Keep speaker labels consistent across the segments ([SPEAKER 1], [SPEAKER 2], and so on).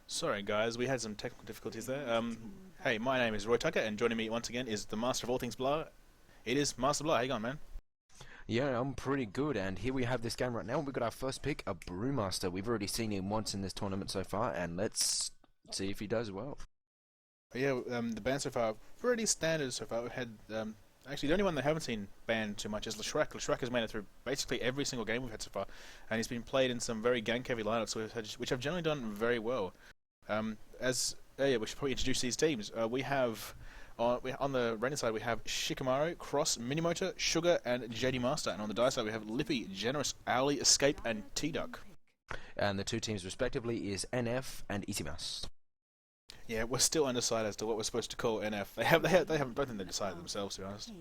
[SPEAKER 1] Sorry guys, we had some technical difficulties there. Hey, my name is RoyTucker, and joining me once again is the master of all things blah. It is MasterBlah. How you going, man?
[SPEAKER 2] Yeah, I'm pretty good, and here we have this game right now. We've got our first pick, a Brewmaster. We've already seen him once in this tournament so far, and let's see if he does well.
[SPEAKER 1] Yeah, the band so far pretty standard so far. We've had actually the only one that I haven't seen banned too much is Leshrac. Leshrac has made it through basically every single game we've had so far, and he's been played in some very gank-heavy lineups which have generally done very well. Yeah, we should probably introduce these teams. We have on the Reigning side we have Shikamaru, Cross, Minimoto, Sugar, and JD Master, and on the Die side we have Lippy, Generous, Owly, Escape, and T-Duck.
[SPEAKER 2] And the two teams respectively is NF and Easy Mouse.
[SPEAKER 1] Yeah, we're still undecided as to what we're supposed to call NF. They haven't both of them decided themselves, to be honest.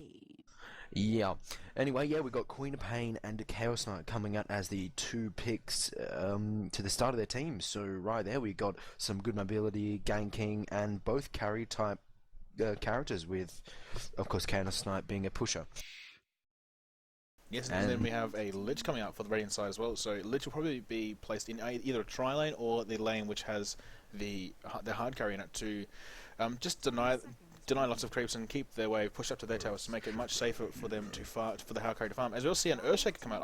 [SPEAKER 2] Yeah. Anyway, yeah, we got Queen of Pain and Chaos Knight coming out as the two picks to the start of their teams. So right there we got some good mobility, ganking, and both carry type characters with, of course, Chaos Knight being a pusher.
[SPEAKER 1] Yes, and then we have a Lich coming out for the Radiant side as well. So Lich will probably be placed in either a tri lane or the lane which has the hard carry in it to just deny lots of creeps and keep their wave pushed up to their towers to make it much safer for them to for the hard carry to farm. As we'll see an Earthshaker come out.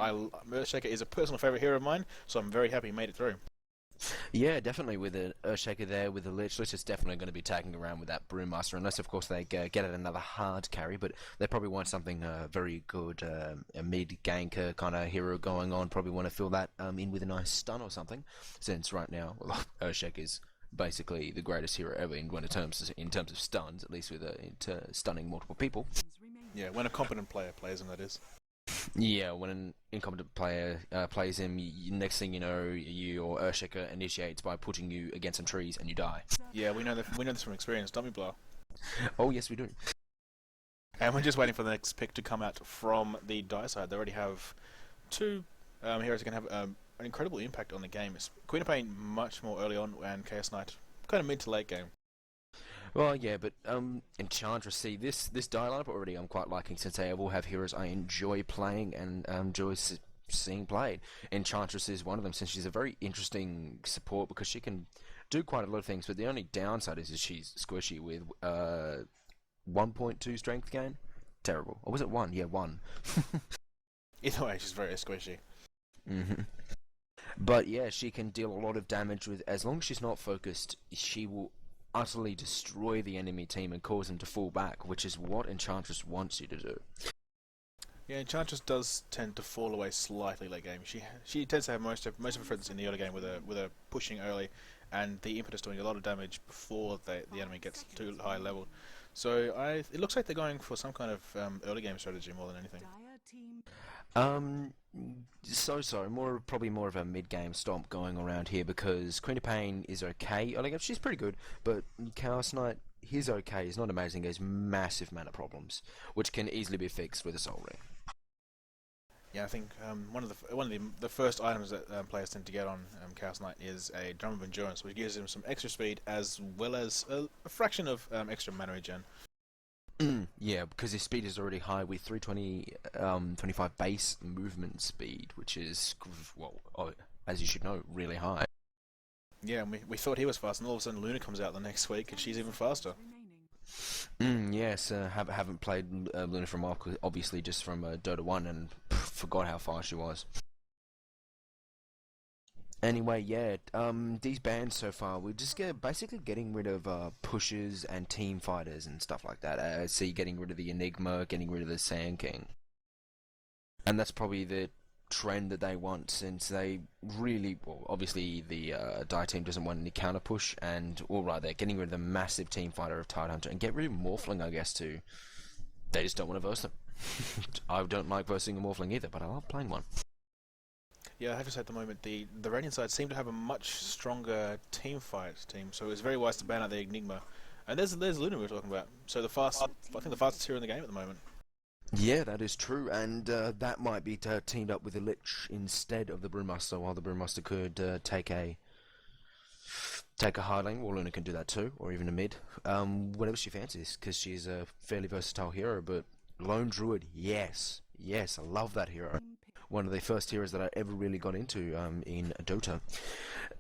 [SPEAKER 1] Earthshaker is a personal favourite hero of mine, so I'm very happy he made it through.
[SPEAKER 2] Yeah, definitely with an Earthshaker there, with the Lich. Lich is definitely going to be tagging around with that Brewmaster, unless of course they get at another hard carry, but they probably want something very good, a mid-ganker kind of hero going on, probably want to fill that in with a nice stun or something, since right now, well, Earthshaker is basically the greatest hero ever in terms of stuns, at least with stunning multiple people.
[SPEAKER 1] Yeah, when a competent player plays him, that is.
[SPEAKER 2] Yeah, when an incompetent player plays him, next thing you know, your Earthshaker initiates by putting you against some trees and you die.
[SPEAKER 1] Yeah, we know this from experience, don't we, Blah?
[SPEAKER 2] Oh yes, we do.
[SPEAKER 1] And we're just waiting for the next pick to come out from the Die side. They already have two heroes that can have an incredible impact on the game. It's Queen of Pain much more early on, and Chaos Knight kind of mid to late game.
[SPEAKER 2] Well, yeah, but Enchantress, see, this Die lineup already I'm quite liking, since they all have heroes I enjoy playing and enjoy seeing played. Enchantress is one of them, since she's a very interesting support because she can do quite a lot of things, but the only downside is she's squishy with 1.2 strength gain. Terrible. Or was it 1? Yeah, 1.
[SPEAKER 1] Either way, she's very squishy.
[SPEAKER 2] But yeah, she can deal a lot of damage with, as long as she's not focused, she will utterly destroy the enemy team and cause them to fall back, which is what Enchantress wants you to do.
[SPEAKER 1] Yeah, Enchantress does tend to fall away slightly late game. She tends to have most of her friends in the early game with her pushing early, and the impetus doing a lot of damage before the enemy gets too high level. So it looks like they're going for some kind of early game strategy more than anything.
[SPEAKER 2] Probably more of a mid-game stomp going around here, because Queen of Pain is okay. I think she's pretty good, but Chaos Knight, he's okay. He's not amazing. He has massive mana problems, which can easily be fixed with a Soul Ring.
[SPEAKER 1] Yeah, I think one of the first items that players tend to get on Chaos Knight is a Drum of Endurance, which gives him some extra speed as well as a fraction of extra mana regen.
[SPEAKER 2] Yeah, because his speed is already high with 325 base movement speed, which is, well, as you should know, really high.
[SPEAKER 1] Yeah, and we thought he was fast, and all of a sudden Luna comes out the next week, and she's even faster.
[SPEAKER 2] Yes, haven't played Luna for a while, obviously just from Dota 1, and forgot how fast she was. Anyway, yeah, these bans so far, we're just basically getting rid of pushers and team fighters and stuff like that. See, getting rid of the Enigma, getting rid of the Sand King. And that's probably the trend that they want, since they really, well, obviously the Die team doesn't want any counter push, and alright, they're getting rid of the massive team fighter of CityHunter, and get rid of Morphling, I guess, too. They just don't want to verse them. I don't like versing a Morphling either, but I love playing one.
[SPEAKER 1] Yeah, I have to say at the moment, the Radiant side seem to have a much stronger team, so it was very wise to ban out the Enigma. And there's Luna we were talking about, so I think the fastest hero in the game at the moment.
[SPEAKER 2] Yeah, that is true, and that might be teamed up with the Lich instead of the Brewmaster, while the Brewmaster could take a hard lane. Well, Luna can do that too, or even a mid, whatever she fancies, because she's a fairly versatile hero. But Lone Druid, yes, I love that hero. One of the first heroes that I ever really got into in Dota.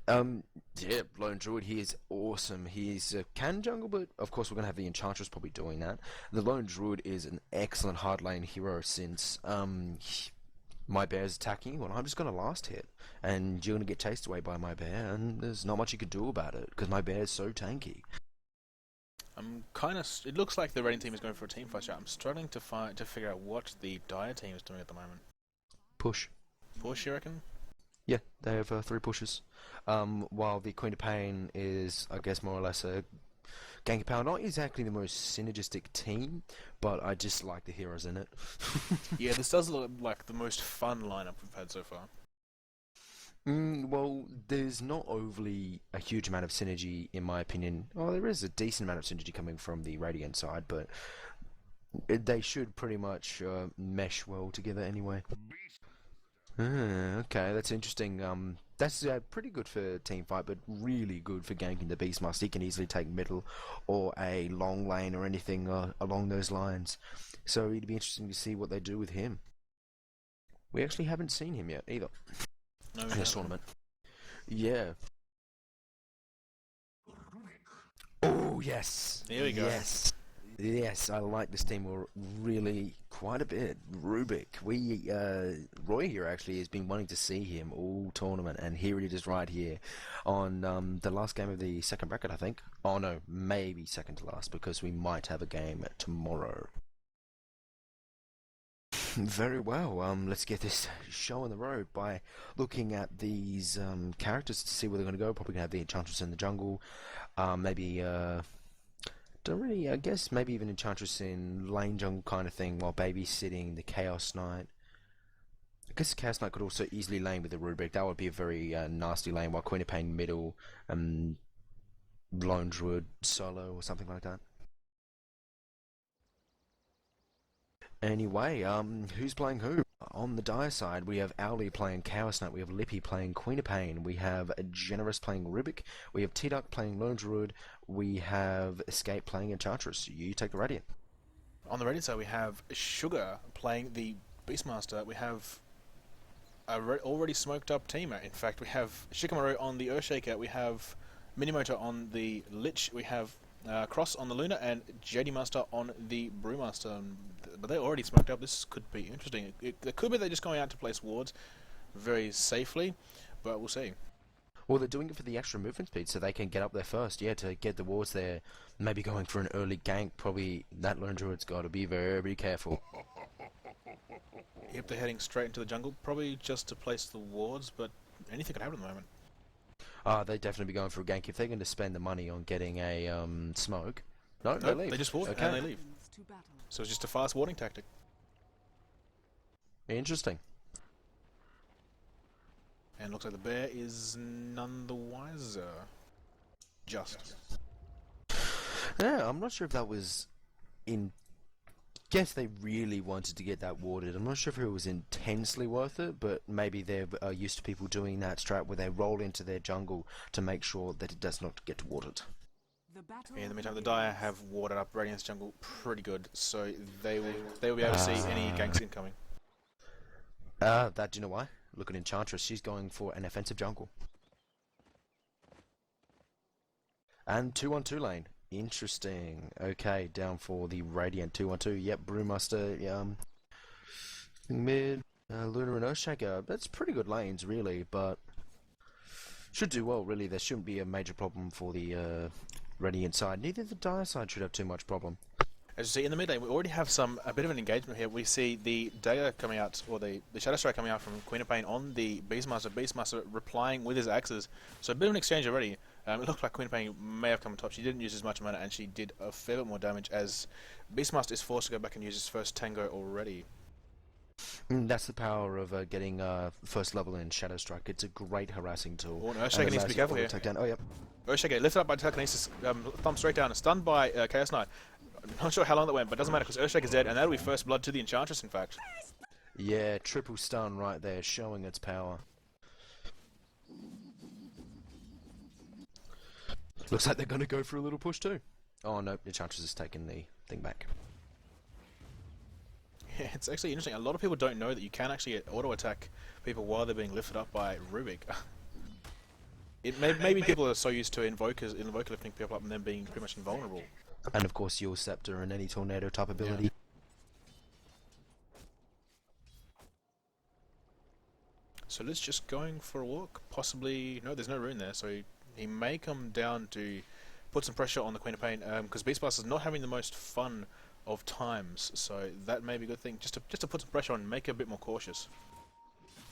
[SPEAKER 2] Yeah, Lone Druid, he is awesome. He's a can jungle, but of course we're going to have the Enchantress probably doing that. The Lone Druid is an excellent hard lane hero since my bear's attacking. Well, I'm just going to last hit, and you're going to get chased away by my bear, and there's not much you could do about it, because my bear is so tanky.
[SPEAKER 1] I'm kind of. It looks like the raiding team is going for a team fight. I'm struggling to figure out what the Dire team is doing at the moment.
[SPEAKER 2] Push.
[SPEAKER 1] Push, you reckon?
[SPEAKER 2] Yeah, they have 3 pushes. While the Queen of Pain is, I guess, more or less a gank power. Not exactly the most synergistic team, but I just like the heroes in it.
[SPEAKER 1] Yeah, this does look like the most fun lineup we've had so far.
[SPEAKER 2] Well, there's not overly a huge amount of synergy, in my opinion. Oh, there is a decent amount of synergy coming from the Radiant side, but they should pretty much mesh well together anyway. Okay, that's interesting. That's pretty good for team fight, but really good for ganking the Beastmaster. He can easily take middle or a long lane or anything along those lines. So it'd be interesting to see what they do with him. We actually haven't seen him yet either
[SPEAKER 1] No,
[SPEAKER 2] in this tournament. Yeah. Oh yes.
[SPEAKER 1] There we go.
[SPEAKER 2] Yes. Yes, I like this team really quite a bit. Rubik, Roy here actually has been wanting to see him all tournament, and here it is right here on the last game of the second bracket, I think. Oh no, maybe second to last, because we might have a game tomorrow. Very well. Let's get this show on the road by looking at these characters to see where they're going to go. Probably going to have the Enchantress in the jungle, maybe. Don't really, I guess maybe even Enchantress in lane jungle kind of thing while babysitting the Chaos Knight. I guess the Chaos Knight could also easily lane with the Rubric. That would be a very nasty lane, while Queen of Pain middle, Lone Druid solo or something like that. Anyway, who's playing who? On the Dire side, we have Owly playing Chaos Knight, we have Lippy playing Queen of Pain, we have Generous playing Rubik, we have T-Duck playing Lone Druid, we have Escape playing Enchantress. You take the Radiant.
[SPEAKER 1] On the Radiant side, we have Sugar playing the Beastmaster. We have a already smoked up team. In fact, we have Shikamaru on the Earthshaker, we have Minimoto on the Lich, we have Cross on the Luna, and JD Master on the Brewmaster. But they're already smoked up. This could be interesting. It could be they're just going out to place wards very safely, but we'll see.
[SPEAKER 2] Well, they're doing it for the extra movement speed, so they can get up there first, yeah, to get the wards there. Maybe going for an early gank. Probably that Lone Druid's got to be very, very careful.
[SPEAKER 1] Yep, they're heading straight into the jungle, probably just to place the wards, but anything could happen at the moment.
[SPEAKER 2] They'd definitely be going for a gank if they're going to spend the money on getting a smoke. No,
[SPEAKER 1] Nope,
[SPEAKER 2] they leave.
[SPEAKER 1] they just ward
[SPEAKER 2] Okay.
[SPEAKER 1] and they leave. So it's just a fast warding tactic.
[SPEAKER 2] Interesting.
[SPEAKER 1] And looks like the bear is none the wiser. Just.
[SPEAKER 2] Yeah, I'm not sure if that was in. Guess they really wanted to get that warded. I'm not sure if it was intensely worth it, but maybe they're used to people doing that strat where they roll into their jungle to make sure that it does not get warded.
[SPEAKER 1] In the meantime, the Dire have warded up Radiant's jungle pretty good, so they will be able to see any ganks incoming.
[SPEAKER 2] That, do you know why? Look at Enchantress, she's going for an offensive jungle. And 2-on-2 lane. Interesting. Okay, down for the Radiant 2-on-2. Yep, Brewmaster, mid, Luna and Earthshaker. That's pretty good lanes, really, but should do well, really. There shouldn't be a major problem for the Radiant side. Neither the Dire side should have too much problem.
[SPEAKER 1] As you see, in the mid lane, we already have a bit of an engagement here. We see the Dagger coming out, or the Shadow Strike coming out from Queen of Pain on the Beastmaster. Beastmaster replying with his axes. So a bit of an exchange already. It looked like Queen of Pain may have come on top. She didn't use as much mana, and she did a fair bit more damage, as Beastmaster is forced to go back and use his first Tango already.
[SPEAKER 2] That's the power of getting first level in Shadow Strike. It's a great harassing tool.
[SPEAKER 1] Oh, no, Earthshaker needs to be careful here.
[SPEAKER 2] Oh, yep.
[SPEAKER 1] Earthshaker lifted up by telekinesis, thumb straight down, and stunned by Chaos Knight. I'm not sure how long that went, but it doesn't matter because Earthshaker's dead, and that'll be first blood to the Enchantress, in fact.
[SPEAKER 2] Yeah, triple stun right there, showing its power. Looks like they're going to go for a little push too. Oh no, Enchantress has taken the thing back.
[SPEAKER 1] Yeah, it's actually interesting. A lot of people don't know that you can actually auto-attack people while they're being lifted up by Rubik. Maybe people are so used to Invoker lifting people up and them being pretty much invulnerable.
[SPEAKER 2] And of course, your Scepter and any Tornado type ability.
[SPEAKER 1] Yeah. So let's just going for a walk. Possibly, no, there's no rune there, so he may come down to put some pressure on the Queen of Pain, because Beastmaster is not having the most fun of times, so that may be a good thing, just to put some pressure on, make her a bit more cautious.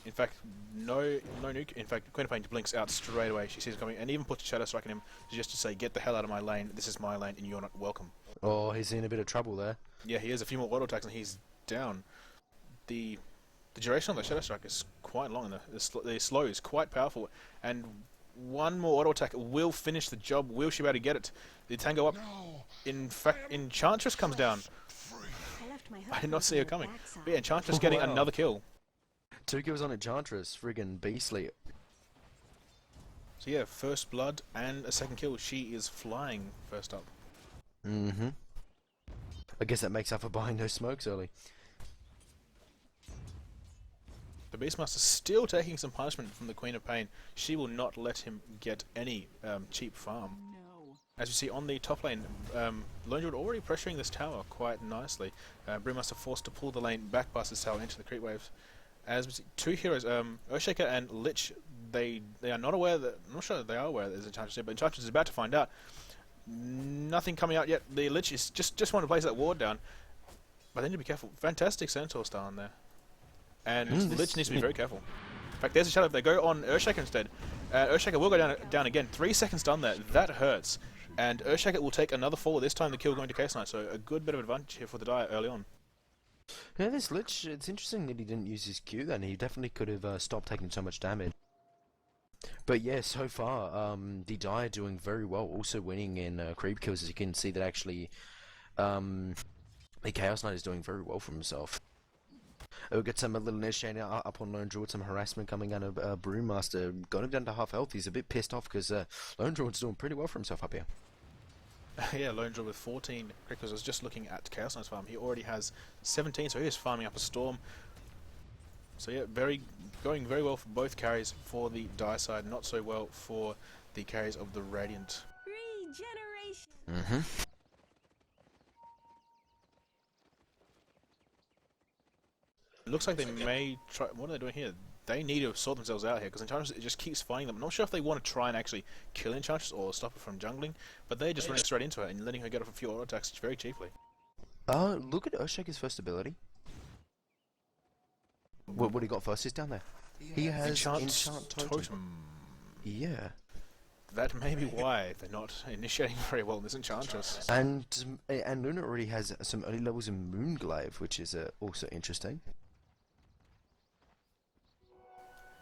[SPEAKER 1] In fact, no nuke. In fact, Queen of Pain blinks out straight away. She sees it coming, and even puts a Shadow Strike on him, just to say, "Get the hell out of my lane. This is my lane, and you're not welcome."
[SPEAKER 2] Oh, he's in a bit of trouble there.
[SPEAKER 1] Yeah, he has a few more auto attacks, and he's down. The duration of the Shadow Strike is quite long, and the slow is quite powerful, and one more auto attack will finish the job. Will she be able to get it? The tango up. In fact, Enchantress comes down. I did not see her coming. But yeah, Enchantress getting another kill.
[SPEAKER 2] 2 kills on Enchantress, friggin' beastly.
[SPEAKER 1] So yeah, first blood and a second kill. She is flying first up.
[SPEAKER 2] Mm-hmm. I guess that makes up for buying those smokes early.
[SPEAKER 1] The Beastmaster still taking some punishment from the Queen of Pain. She will not let him get any cheap farm.
[SPEAKER 3] No.
[SPEAKER 1] As you see on the top lane, Lone Druid already pressuring this tower quite nicely. Brewmaster forced to pull the lane back past this tower into the creep waves. As we see, 2 heroes, Earthshaker and Lich, they are not aware that, I'm not sure that they are aware that there's Enchantress here, but Enchantress is about to find out. Nothing coming out yet. The Lich is just want to place that ward down, but they need to be careful. Fantastic Centaur star on there. And Lich needs to be very careful. In fact, there's a shadow. They go on Earthshaker instead. Earthshaker will go down again. 3 seconds done there. That hurts. And Earthshaker will take another fall. This time the kill going to Case Knight. So a good bit of advantage here for the Dire early on.
[SPEAKER 2] Yeah, this Lich, it's interesting that he didn't use his Q then. He definitely could have stopped taking so much damage. But yeah, so far, the Dire doing very well. Also winning in creep kills, as you can see that actually the Chaos Knight is doing very well for himself. We'll get some little initiating up on Lone Druid, some harassment coming out of Brewmaster. Got him down to half health. He's a bit pissed off because Lone Druid's doing pretty well for himself up here.
[SPEAKER 1] Yeah, Lone Druid with 14 crickets. I was just looking at Chaos Knight's farm. He already has 17, so he is farming up a storm. So yeah, going very well for both carries for the Dire side, not so well for the carries of the Radiant.
[SPEAKER 3] Regeneration.
[SPEAKER 1] It looks like they may try. What are they doing here? They need to sort themselves out here because Enchantress just keeps fighting them. I'm not sure if they want to try and actually kill Enchantress or stop her from jungling, but they're just running straight into her and letting her get off a few auto attacks very cheaply.
[SPEAKER 2] Look at Earthshaker's first ability. What he got first is down there. He has Enchant Totem. Yeah.
[SPEAKER 1] That may be why they're not initiating very well in this Enchantress.
[SPEAKER 2] And Luna already has some early levels in Moonglaive, which is also interesting.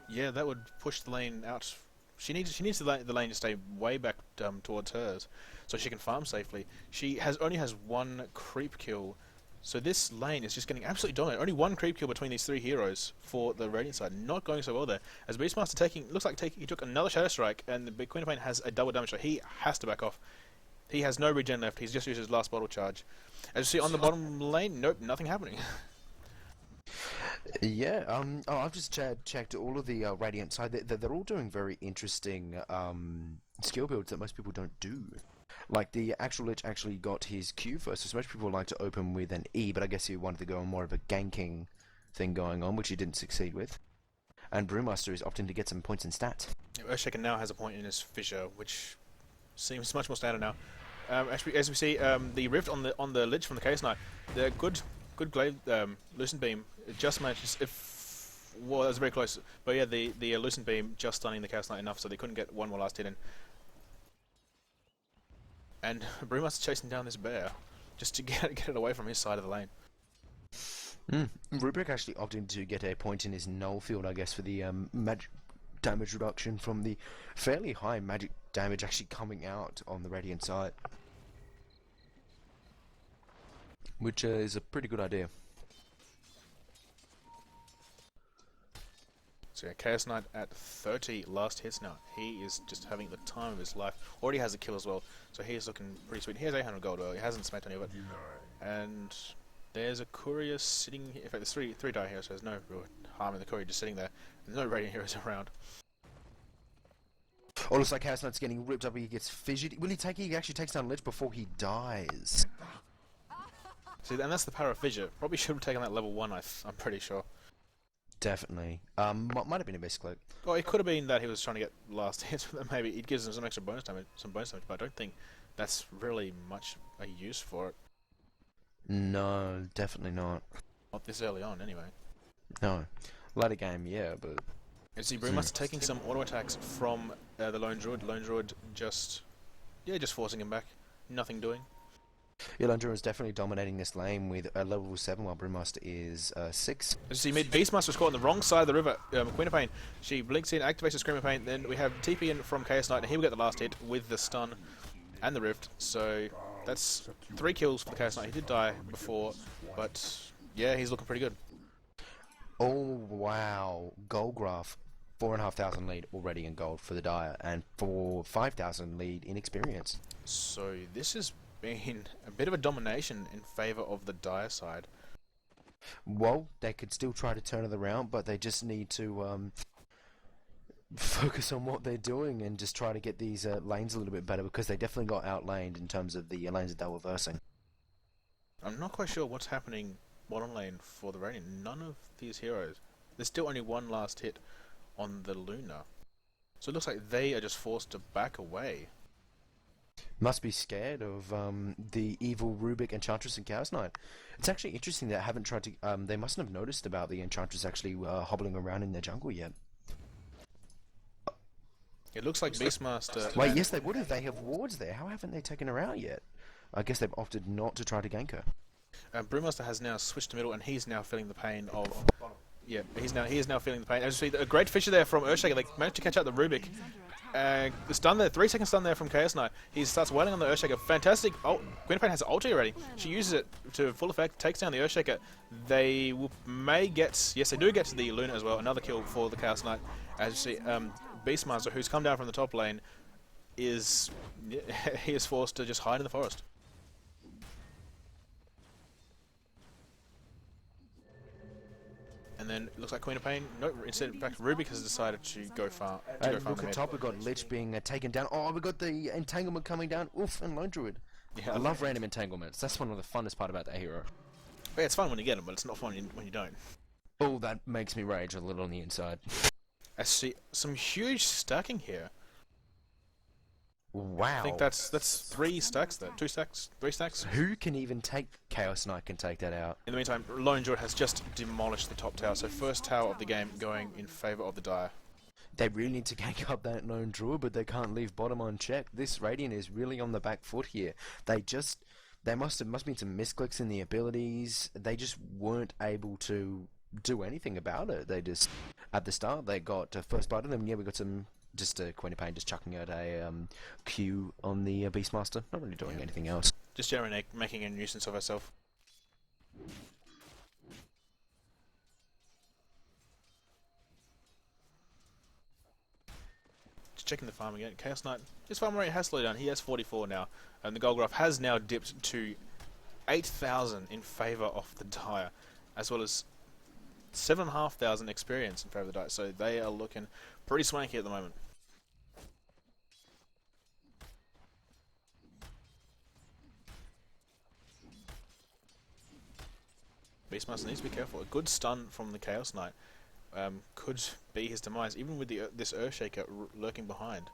[SPEAKER 1] Yeah, that would push the lane out. She needs the lane to stay way back towards hers, so she can farm safely. She only has 1 creep kill, so this lane is just getting absolutely dominated. Only 1 creep kill between these 3 heroes for the Radiant side. Not going so well there. As Beastmaster he took another Shadow Strike, and the Queen of Pain has a double damage, so he has to back off. He has no regen left. He's just used his last bottle charge. As you see on the bottom lane, nope, nothing happening.
[SPEAKER 2] Yeah, I've just checked all of the Radiant side. They're all doing very interesting skill builds that most people don't do. Like, the actual Lich actually got his Q first, so most people like to open with an E, but I guess he wanted to go on more of a ganking thing going on, which he didn't succeed with. And Brewmaster is opting to get some points in stats.
[SPEAKER 1] Earthshaker now has a point in his fissure, which seems much more standard now. As we see, the rift on the Lich from the Case Knight, the good glaive Lucent Beam, it just managed. Well, that was very close, but yeah, the Lucent Beam just stunning the Case Knight enough, so they couldn't get one more last hit in. And Brewmaster chasing down this bear just to get it away from his side of the lane.
[SPEAKER 2] Rubric actually opted to get a point in his null field, I guess, for the magic damage reduction from the fairly high magic damage actually coming out on the Radiant side. Which is a pretty good idea.
[SPEAKER 1] So yeah, Chaos Knight at 30 last hits now. He is just having the time of his life. Already has a kill as well, so he is looking pretty sweet. He has 800 gold, he hasn't smacked any of it. And there's a courier sitting here. In fact, there's three Dire here, so there's no real harm in the courier just sitting there. There's no Radiant heroes around.
[SPEAKER 2] Oh, looks like Chaos Knight's getting ripped up. He gets fidgety. Will he take? He actually takes down Lich before he dies.
[SPEAKER 1] See, and that's the power of fissure. Probably should have taken that level 1. I'm pretty sure.
[SPEAKER 2] Definitely. Might have been a misclick.
[SPEAKER 1] Well, it could have been that he was trying to get last hits. Maybe it gives him some extra bonus damage, but I don't think that's really much a use for it.
[SPEAKER 2] No, definitely not.
[SPEAKER 1] Not this early on, anyway.
[SPEAKER 2] No. Later game, yeah, but...
[SPEAKER 1] You see Brewmaster taking some auto attacks from the Lone Druid. Lone Druid just forcing him back. Nothing doing.
[SPEAKER 2] Yeah, Lone Druid is definitely dominating this lane with a level 7 while Brewmaster is 6.
[SPEAKER 1] As you see, Beastmaster was caught on the wrong side of the river. Queen of Pain, she blinks in, activates the Scream of Pain. Then we have TP in from Chaos Knight, and he will get the last hit with the stun and the Rift. So that's 3 kills for the Chaos Knight. He did die before, but yeah, he's looking pretty good.
[SPEAKER 2] Oh, wow. Gold graph. 4,500 lead already in gold for the Dire, and for 5,000 lead in experience.
[SPEAKER 1] So this has been a bit of a domination in favour of the Dire side.
[SPEAKER 2] Well, they could still try to turn it around, but they just need to focus on what they're doing and just try to get these lanes a little bit better, because they definitely got outlaned in terms of the lanes that they were versing.
[SPEAKER 1] I'm not quite sure what's happening bottom lane for the Radiant. None of these heroes. There's still only one last hit on the Luna. So it looks like they are just forced to back away.
[SPEAKER 2] Must be scared of the evil Rubik, Enchantress, and Chaos Knight. It's actually interesting that I haven't tried to... they mustn't have noticed about the Enchantress actually hobbling around in their jungle yet.
[SPEAKER 1] It looks like Beastmaster...
[SPEAKER 2] Wait, yes they would have. They have wards there. How haven't they taken her out yet? I guess they've opted not to try to gank her.
[SPEAKER 1] Brewmaster has now switched to middle, and he's now feeling the pain of... Yeah, he is now feeling the pain. As you see, a great fissure there from Earthshaker. They managed to catch out the Rubik. The stun there, 3-second stun there from Chaos Knight. He starts wailing on the Earthshaker. Fantastic. Oh, Gwynplaine has ulti already. She uses it to full effect, takes down the Earthshaker. They may get... Yes, they do get to the Luna as well. Another kill for the Chaos Knight. As you see, Beastmaster, who's come down from the top lane, is... he is forced to just hide in the forest. And then it looks like Queen of Pain. No, instead, in fact, Rubik has decided to go far.
[SPEAKER 2] Look at top, we've got Lich being taken down. Oh, we've got the entanglement coming down. Oof, and Lone Druid. Yeah, I love random entanglements. That's one of the funnest part about that hero.
[SPEAKER 1] Yeah, it's fun when you get them, but it's not fun when you don't.
[SPEAKER 2] Oh, that makes me rage a little on the inside.
[SPEAKER 1] I see some huge stacking here.
[SPEAKER 2] Wow.
[SPEAKER 1] I think that's 3 stacks there. 2 stacks? 3 stacks?
[SPEAKER 2] Who can even take... Chaos Knight can take that out.
[SPEAKER 1] In the meantime, Lone Druid has just demolished the top tower, so first tower of the game going in favour of the Dire.
[SPEAKER 2] They really need to gank up that Lone Druid, but they can't leave bottom unchecked. This Radiant is really on the back foot here. There must have been some misclicks in the abilities. They just weren't able to do anything about it. They just... At the start, they got first blood, and then yeah, we got some... Just Queen of Pain just chucking out a Q on the Beastmaster. Not really doing anything else.
[SPEAKER 1] Just generally making a nuisance of herself. Just checking the farm again. Chaos Knight, his farm rate has slowed down. He has 44 now. And the gold graph has now dipped to 8,000 in favour of the Dire. As well as 7,500 experience in favour of the Dire. So they are looking pretty swanky at the moment. Beastmaster needs to be careful. A good stun from the Chaos Knight could be his demise, even with this Earthshaker lurking behind.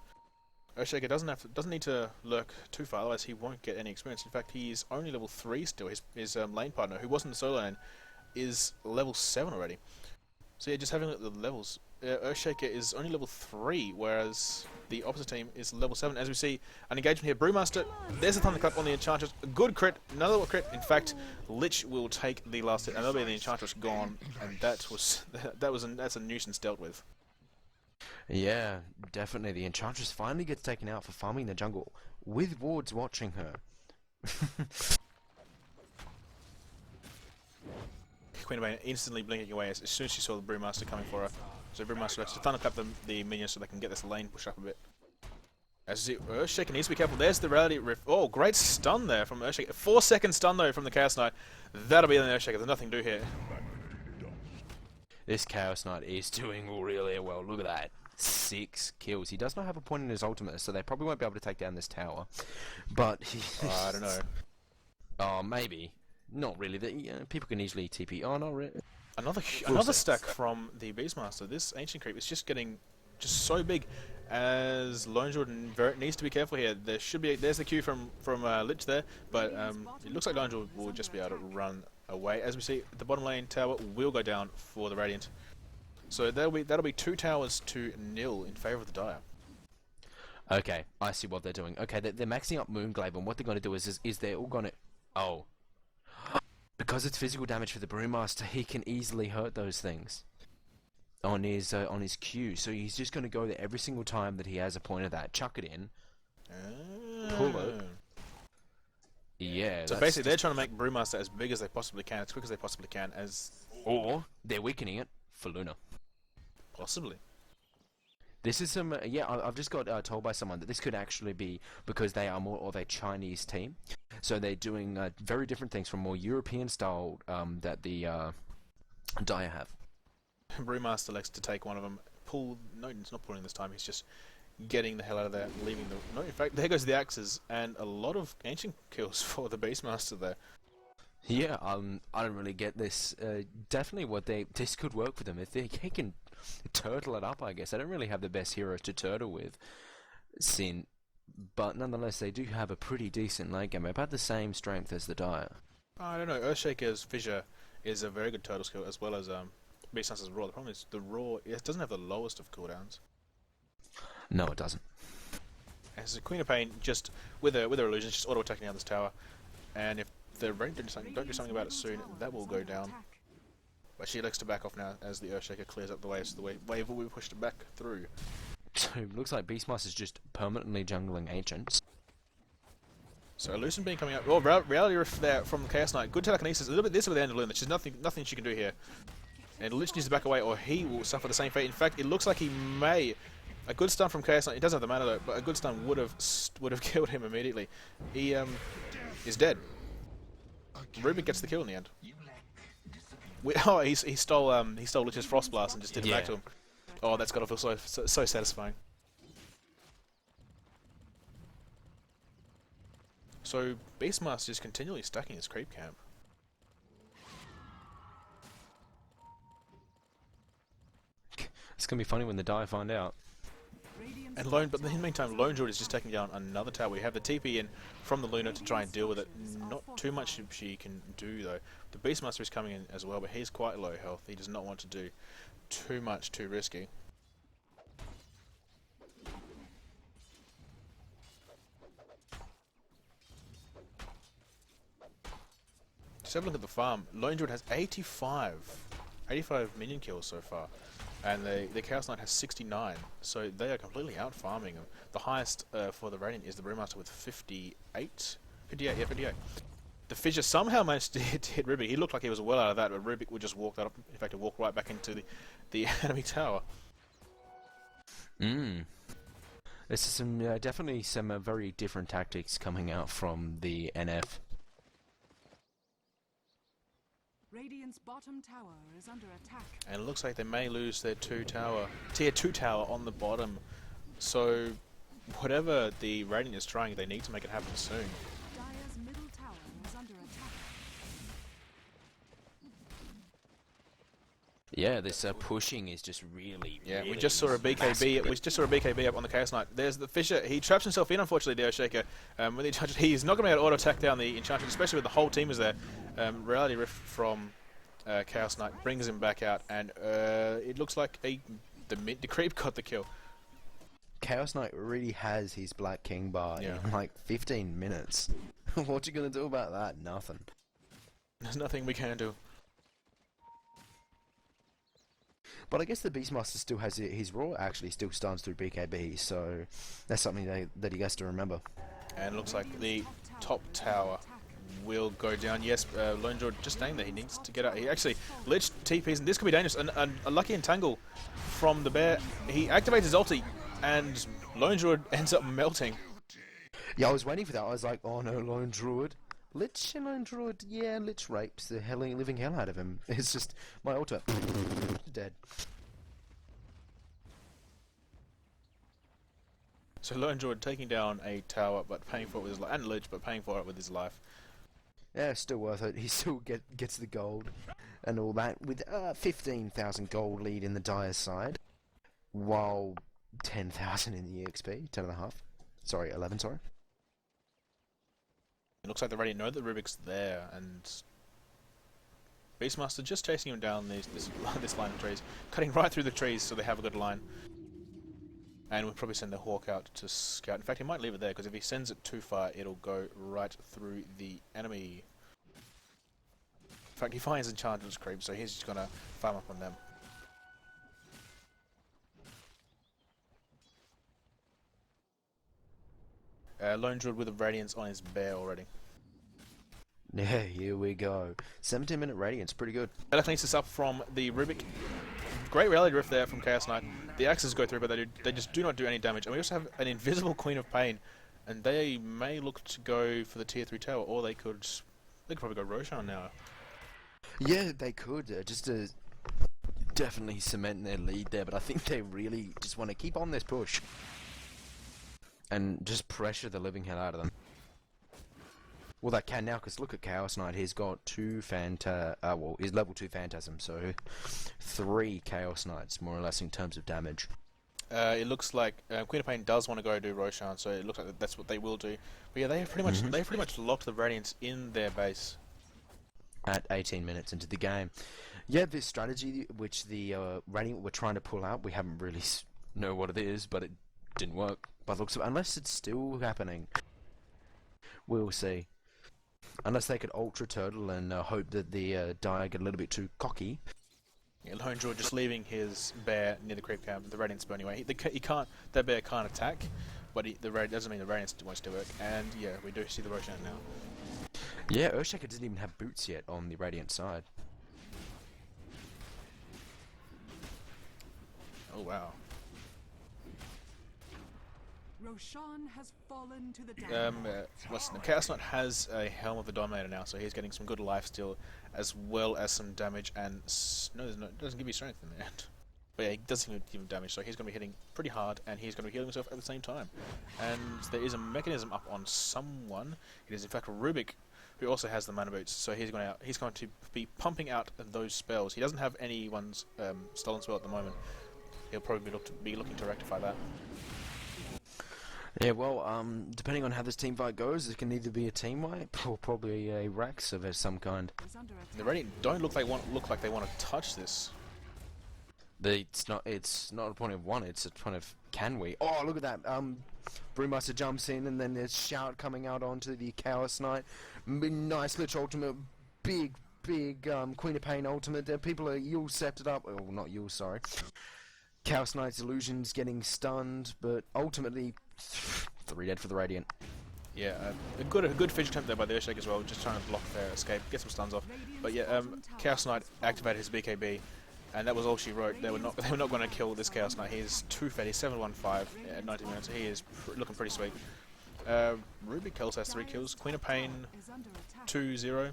[SPEAKER 1] Earthshaker doesn't need to lurk too far, otherwise he won't get any experience. In fact, he's only level 3 still. His lane partner, who was in the solo lane, is level 7 already. So yeah, just having a look at the levels, Earthshaker is only level 3, whereas the opposite team is level 7. As we see, an engagement here. Brewmaster, there's a thunderclap on the Enchantress. A good crit, another crit. In fact, Lich will take the last hit, and that'll be the Enchantress gone. And that's a nuisance dealt with.
[SPEAKER 2] Yeah, definitely. The Enchantress finally gets taken out for farming the jungle, with wards watching her.
[SPEAKER 1] Queen of Pain instantly blinking away as soon as she saw the Brewmaster coming for her. So Brewmaster has to thunderclap the minions so they can get this lane pushed up a bit. As you see, Earthshaker needs to be careful. There's the Reality Rift. Oh, great stun there from Earthshaker. 4-second stun though from the Chaos Knight. That'll be the Earthshaker. There's nothing to do here.
[SPEAKER 2] This Chaos Knight is doing really well. Look at that. 6 kills. He does not have a point in his ultimate, so they probably won't be able to take down this tower. But
[SPEAKER 1] I don't know.
[SPEAKER 2] Oh, maybe. Not really. People can easily TP. Oh, not really.
[SPEAKER 1] Another stack from the Beastmaster. This ancient creep is just getting so big. As Lone Jordan needs to be careful here. There's the Q from Lich there, but it looks like Lone Jordan will just be able to run away. As we see, the bottom lane tower will go down for the Radiant. So that'll be 2 towers to 0 in favor of the Dire.
[SPEAKER 2] Okay, I see what they're doing. Okay, they're maxing up Moonglaive, and what they're going to do is they're all going to... Oh. Because it's physical damage for the Brewmaster, he can easily hurt those things on his Q. So he's just going to go there every single time that he has a point of that. Chuck it in. Pull it. Yeah.
[SPEAKER 1] So basically, they're trying to make Brewmaster as big as they possibly can, as quick as they possibly can,
[SPEAKER 2] Or they're weakening it for Luna.
[SPEAKER 1] Possibly.
[SPEAKER 2] This is some... yeah, I've just got told by someone that this could actually be because they are more of a Chinese team. So they're doing very different things from more European style that the Dire have.
[SPEAKER 1] Brewmaster likes to take one of them. No, it's not pulling this time. He's just getting the hell out of there, leaving the... No, in fact, there goes the axes, and a lot of ancient kills for the Beastmaster there.
[SPEAKER 2] Yeah, I don't really get this. Definitely this could work for them if they can turtle it up, I guess. I don't really have the best hero to turtle with, Sin, but nonetheless, they do have a pretty decent late game, about the same strength as the Dire.
[SPEAKER 1] I don't know. Earthshaker's Fissure is a very good turtle skill, as well as Beastmaster's Roar. The problem is the Roar, it doesn't have the lowest of cooldowns.
[SPEAKER 2] No, it doesn't.
[SPEAKER 1] As a Queen of Pain, just with her illusions, just auto-attacking down this tower, and if the Rain don't do something about it soon, that will go down. But she likes to back off now as the Earthshaker clears up the way, so the wave will be pushed back through.
[SPEAKER 2] So it looks like Beastmaster's just permanently jungling Ancients.
[SPEAKER 1] So Illusion Beam coming up. Oh, Reality Rift there from the Chaos Knight. Good telekinesis. A little bit this with the end of Luna. There's nothing she can do here. And Lich needs to back away or he will suffer the same fate. In fact, it looks like he may... A good stun from Chaos Knight. He doesn't have the mana though, but a good stun would have killed him immediately. He is dead. Rubik gets the kill in the end. He stole Lich's Frost Blast and just did it back to him. Oh, that's gotta feel so satisfying. So Beastmaster is continually stacking his creep camp.
[SPEAKER 2] It's gonna be funny when the Dire find out.
[SPEAKER 1] And but in the meantime, Lone Druid is just taking down another tower. We have the TP in from the Luna to try and deal with it. Not too much she can do though. The Beastmaster is coming in as well, but he's quite low health. He does not want to do too much, too risky. Just have a look at the farm. Lone Druid has 85 minion kills so far. And the Chaos Knight has 69, so they are completely out-farming them. The highest for the Radiant is the Brewmaster with 58? 58, yeah, 58. The Fissure somehow managed to hit Rubik. He looked like he was well out of that, but Rubik would just walk that up. In fact, he walked right back into the enemy tower.
[SPEAKER 2] This is some definitely some very different tactics coming out from the NF.
[SPEAKER 3] Radiant's bottom tower is under attack.
[SPEAKER 1] And it looks like they may lose their tier 2 tower on the bottom. So whatever the Radiant is trying, they need to make it happen soon.
[SPEAKER 3] Dire's middle tower is under attack.
[SPEAKER 2] Yeah, this pushing is just really.
[SPEAKER 1] Yeah, we just saw a BKB. We just saw a BKB up on the Chaos Knight. There's the Fissure. He traps himself in, unfortunately, the Earthshaker. He's not going to be able to auto-attack down the Enchantress, especially with the whole team is there. Reality Rift from Chaos Knight brings him back out, and it looks like the creep got the kill.
[SPEAKER 2] Chaos Knight really has his Black King bar in like 15 minutes. What you gonna do about that? Nothing.
[SPEAKER 1] There's nothing we can do.
[SPEAKER 2] But I guess the Beastmaster still has his Roar actually still stuns through BKB, so that's something that he has to remember.
[SPEAKER 1] And it looks like the top tower will go down. Yes, Lone Druid just staying there. He needs to get out. He actually Lich TPs, and this could be dangerous. A lucky entangle from the bear. He activates his ulti, and Lone Druid ends up melting.
[SPEAKER 2] Yeah, I was waiting for that. I was like, oh no, Lone Druid. Lich and Lone Druid, yeah, Lich rapes the living hell out of him. It's just my ultimate. Dead.
[SPEAKER 1] So Lone Druid taking down a tower, but paying for it with his life, and Lich, but paying for it with his life.
[SPEAKER 2] Yeah, still worth it. He still gets the gold and all that with 15,000 gold lead in the Dire side, while 10,000 in the EXP, 10.5. Sorry, 11. Sorry.
[SPEAKER 1] It looks like they already know that Rubik's there, and Beastmaster just chasing him down this line of trees, cutting right through the trees so they have a good line. And we'll probably send the Hawk out to scout. In fact, he might leave it there, because if he sends it too far, it'll go right through the enemy. In fact, he finds Enchantress creep, so he's just going to farm up on them. Lone Druid with a Radiance on his bear already.
[SPEAKER 2] Yeah, here we go. 17-minute Radiance, pretty good.
[SPEAKER 1] That cleans us up from the Rubik. Great Reality Rift there from Chaos Knight. The axes go through, but they just do not do any damage. And we also have an invisible Queen of Pain, and they may look to go for the tier 3 tower, or they could probably go Roshan now.
[SPEAKER 2] Yeah, they could, just to definitely cement their lead there, but I think they really just want to keep on this push and just pressure the living hell out of them. Well, they can now, because look at Chaos Knight. He's got 2 well, he's level 2 Phantasm, so 3 Chaos Knights, more or less, in terms of damage.
[SPEAKER 1] It looks like Queen of Pain does want to go do Roshan, so it looks like that's what they will do. But yeah, they have pretty much locked the Radiance in their base.
[SPEAKER 2] At 18 minutes into the game. Yeah, this strategy, which the Radiant were trying to pull out, we haven't really know what it is, but it didn't work by the looks of it. Unless it's still happening. We'll see. Unless they could Ultra Turtle and hope that the Dire get a little bit too cocky.
[SPEAKER 1] Yeah, Lone Druid just leaving his bear near the creep camp, the Radiance but anyway. That bear can't attack, but doesn't mean the Radiance wants to work. And yeah, we do see the Roshan now.
[SPEAKER 2] Yeah, Earthshaker doesn't even have boots yet on the Radiant side.
[SPEAKER 1] Oh wow.
[SPEAKER 3] Roshan has fallen to the
[SPEAKER 1] Chaos Knight has a Helm of the Dominator now, so he's getting some good life steal, as well as some damage, and it doesn't give you strength in the end. But yeah, he does give him damage, so he's going to be hitting pretty hard, and he's going to be healing himself at the same time. And there is a mechanism up on someone. It is in fact Rubik, who also has the mana boots, so he's going to be pumping out those spells. He doesn't have anyone's stolen spell at the moment. He'll probably be looking to rectify that.
[SPEAKER 2] Yeah, well, depending on how this team fight goes, it can either be a team wipe or probably a Rax of some kind.
[SPEAKER 1] The Radiant don't look like they want to touch this.
[SPEAKER 2] It's not a point of want, it's a point of can we? Oh, look at that! Brewmaster jumps in, and then there's shout coming out onto the Chaos Knight. Nice Lich ultimate, big Queen of Pain ultimate. There, people are Yule septed up. Oh, not Yule, sorry. Chaos Knight's illusions getting stunned, but ultimately 3 dead for the Radiant.
[SPEAKER 1] Yeah, a good fidget attempt there by the Earthshake as well, just trying to block their escape, get some stuns off. But yeah, Chaos Knight activated his BKB, and that was all she wrote. They were not going to kill this Chaos Knight. He is too fed. He's 715 at 90 minutes. So he is looking pretty sweet. Ruby Kells has 3 kills. Queen of Pain 2-0.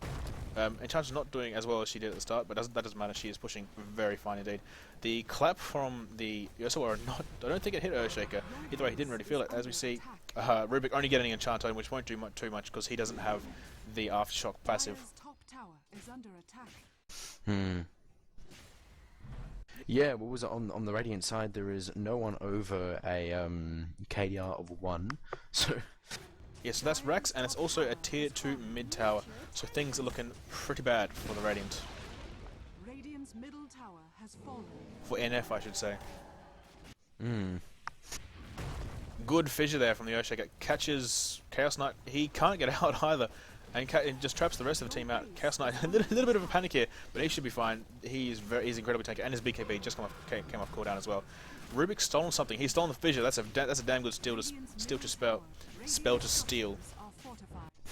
[SPEAKER 1] Enchantress not doing as well as she did at the start, but that doesn't matter. She is pushing very fine indeed. The clap from the Yasuo I don't think it hit Earthshaker. Either way, he didn't really feel it. As we see, Rubik only getting Enchanto, which won't do too much because he doesn't have the Aftershock passive.
[SPEAKER 2] Yeah, what was it on the Radiant side? There is no one over a KDR of 1, so.
[SPEAKER 1] Yeah, so that's Rex, and it's also a tier 2 mid tower, so things are looking pretty bad for the Radiant.
[SPEAKER 3] Radiant's middle tower has fallen.
[SPEAKER 1] For NF, I should say. Good fissure there from the Earthshaker. Catches Chaos Knight. He can't get out either, and just traps the rest of the team out. Chaos Knight, a little bit of a panic here, but he should be fine. He's incredibly tanky, and his BKB just came off cooldown as well. Rubik's stolen something. He's stolen the fissure. That's a damn good steal to steal.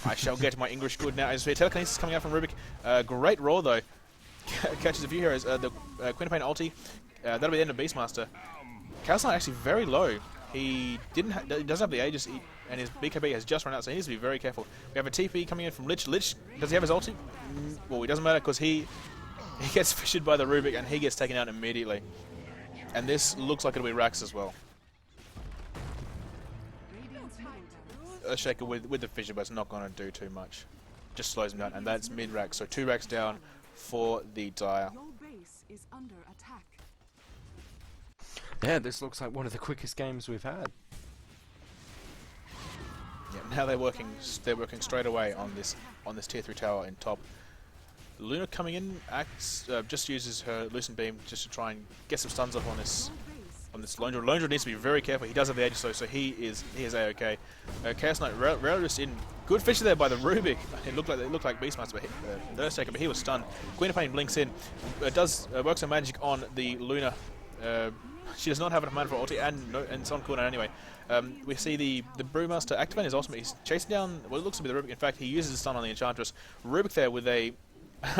[SPEAKER 1] I shall get my English good now. As telekinesis coming out from Rubik. Great roll though. Catches a few heroes. The Queen of Pain ulti. That'll be the end of Beastmaster. Chaos Knight actually very low. He doesn't have the Aegis, and his BKB has just run out, so he needs to be very careful. We have a TP coming in from Lich. Lich, does he have his ulti? Well, it doesn't matter because he gets fissured by the Rubik and he gets taken out immediately. And this looks like it'll be Rax as well. Earthshaker with the fissure, but it's not going to do too much. Just slows him down, and that's mid-rack. So 2 racks down for the Dire.
[SPEAKER 3] Your base is under attack.
[SPEAKER 2] Yeah, this looks like one of the quickest games we've had.
[SPEAKER 1] Yeah, now they're working straight away on this tier 3 tower in top. Luna coming in just uses her Lucent Beam just to try and get some stuns off on this Lone Druid. Lone Druid needs to be very careful. He does have the edge, so he is a-okay. Chaos Knight just in good fissure there by the Rubik. It looked like Beastmaster, but the Earthshaker, but he was stunned. Queen of Pain blinks in. Does works her magic on the Luna. She does not have enough mana for ulti, and it's on cooldown anyway. We see the Brewmaster activating his ultimate. He's chasing down what it looks to be the Rubik. In fact, he uses the stun on the Enchantress. Rubik there with a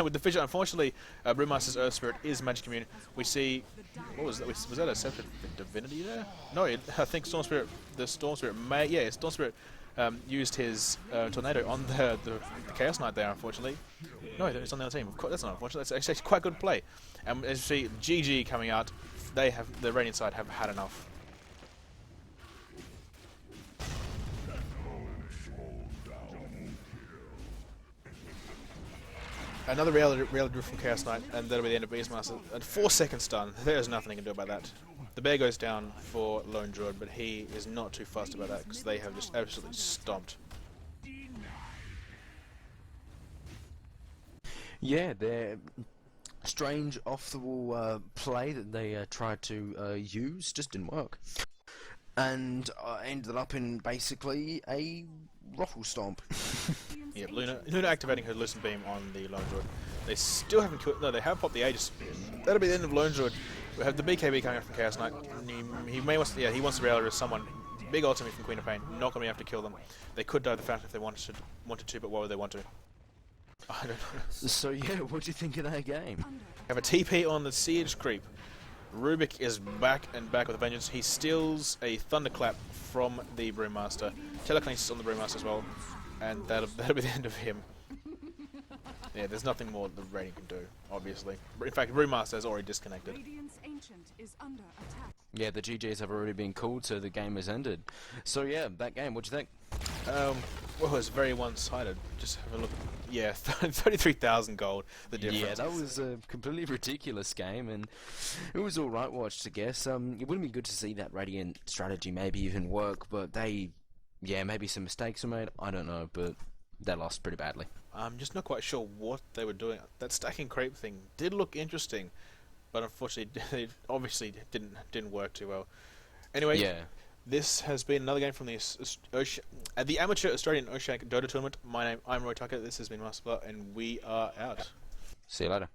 [SPEAKER 1] with the fissure. Unfortunately, Brewmaster's Earth Spirit is magic immune. We see, what was that? Was that a Scepter Divinity there? No, I think Storm Spirit. The Storm Spirit Storm Spirit used his tornado on the Chaos Knight there. Unfortunately, no, it's on the other team. That's not unfortunate. That's actually quite good play. And as you see, GG coming out. The Radiant side have had enough. Another reality drift from Chaos Knight, and that'll be the end of Beastmaster. And 4-second stun. There's nothing he can do about that. The bear goes down for Lone Druid, but he is not too fussed about that because they have just absolutely stomped.
[SPEAKER 2] Yeah, they're strange off-the-wall play that they tried to use just didn't work, and ended up in basically a ruffle stomp.
[SPEAKER 1] Yeah, Luna activating her Lucent Beam on the Lone Druid. They still haven't killed. No, they have popped the Aegis. That'll be the end of Lone Druid. We have the BKB coming up from Chaos Knight. He wants to reality with someone. Big ultimate from Queen of Pain. Not going to have to kill them. They could die the Phantom if they wanted to, but why would they want to? I don't know.
[SPEAKER 2] So yeah, what do you think of that game?
[SPEAKER 1] Have a TP on the Siege Creep. Rubik is back with a vengeance. He steals a Thunderclap from the Brewmaster. Telekinesis on the Brewmaster as well. And that'll be the end of him. Yeah, there's nothing more the Radiant can do, obviously. In fact, Brewmaster has already disconnected.
[SPEAKER 3] Radiant's Ancient is under attack.
[SPEAKER 2] Yeah, the GGs have already been called, so the game has ended. So yeah, that game, what'd you think?
[SPEAKER 1] Well, it's very one-sided. Just have a look. Yeah, 33,000 gold, the difference.
[SPEAKER 2] Yeah, that was a completely ridiculous game, and it was alright watched, I guess. It would have been good to see that Radiant strategy maybe even work, but maybe some mistakes were made, I don't know, but they lost pretty badly.
[SPEAKER 1] I'm just not quite sure what they were doing. That stacking creep thing did look interesting, but unfortunately, it obviously didn't work too well. Anyway,
[SPEAKER 2] yeah.
[SPEAKER 1] This has been another game from the Amateur Australian Oceanic Dota Tournament. I'm RoyTucker, this has been MasterBlah, and we are out.
[SPEAKER 2] See you later.